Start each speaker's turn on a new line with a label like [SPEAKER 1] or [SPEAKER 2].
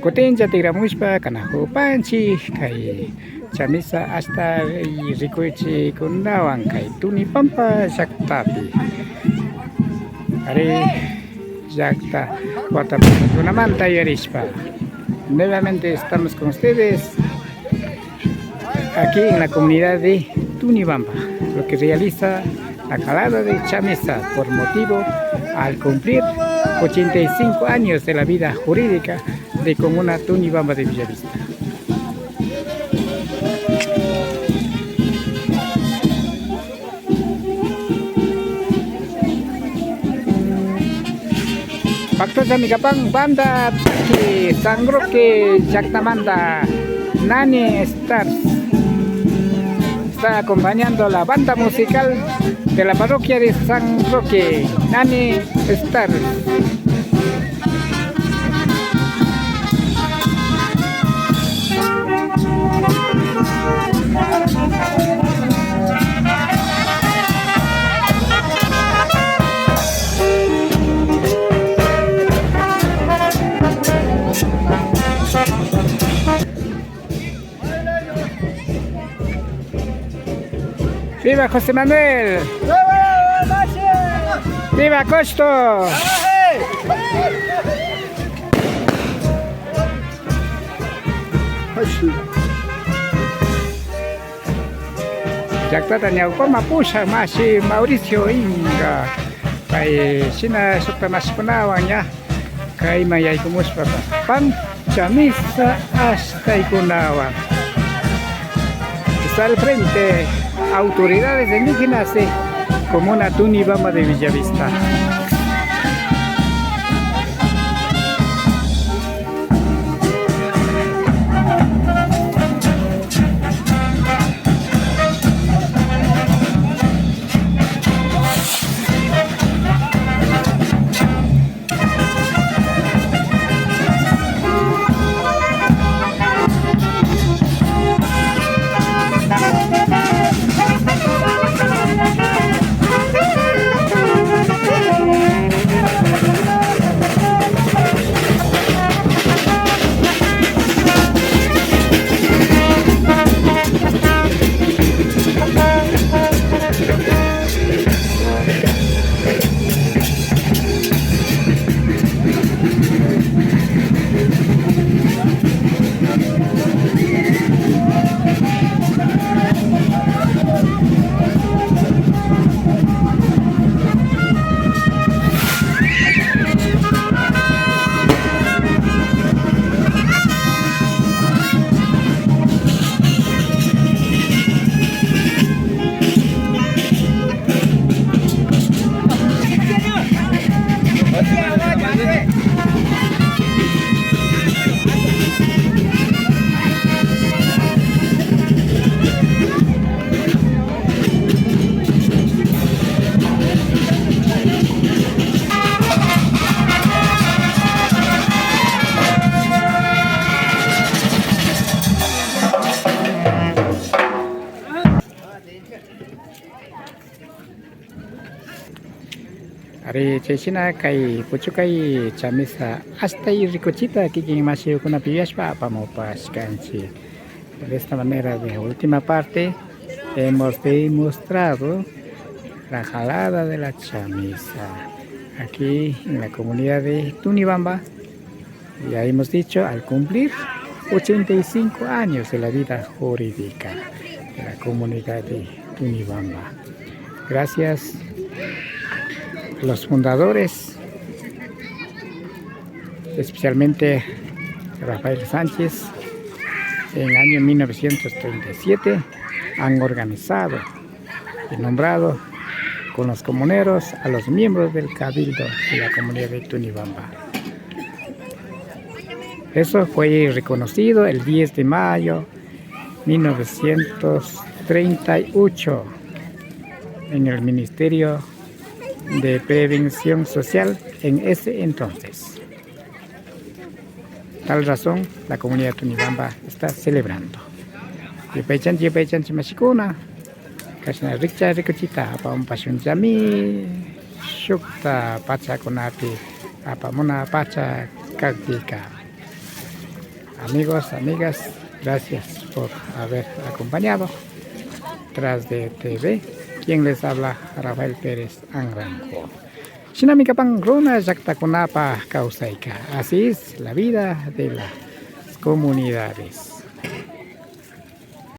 [SPEAKER 1] Kutincha tigramushpa kanajupanchik kay chamisa hasta rikuchi kunawan kay Tunipampa llaqtapi. Ari llaqta Guatapukunamanta yarishpa. Nuevamente estamos con ustedes aquí en la comunidad de Tunibamba, lo que realiza la calada de chamisa por motivo al cumplir 85 años de la vida jurídica de Comuna Tunibamba de Villavista. Pacto Chamicapán, banda de San Roque, Llaqtamanta, Nani Stars. Está acompañando la banda musical de la parroquia de San Roque, Nani Stars. ¡Viva José Manuel! ¡Viva Costo! Llaqtata ñawpama pusha mashi Mauricio Inga kay shina sukta mashikunawan ña kayman yaykumuspaqa pan chamisa ashkaykunawan. Está al frente autoridades indígenas de Comuna Tunibamba de Villavista. Ari cheshina kay puchukay chamisa hasta y ricochita aquí quien más yo con apiyashpa pamopas canchi. De esta manera, de última parte, hemos demostrado la jalada de la chamisa aquí en la comunidad de Tunibamba. Ya hemos dicho, al cumplir 85 años de la vida jurídica de la comunidad de Tunibamba. Gracias a los fundadores, especialmente Rafael Sánchez, en el año 1937 han organizado y nombrado con los comuneros a los miembros del cabildo de la comunidad de Tunibamba. Eso fue reconocido el 10 de mayo de 1938 en el Ministerio de Prevención Social en ese entonces. Tal razón, la comunidad de Tunibamba está celebrando. Yepechan chimashikuna, Kashna richa rikuchita apampashun jami shukta pachakunapi apamuna pacha kaktika. Amigos, amigas, gracias por haber acompañado. Tras de TV, quien les habla, Rafael Pérez Angranco. Shinami kapang runa yakta kunapa kausaika. Así es la vida de las comunidades.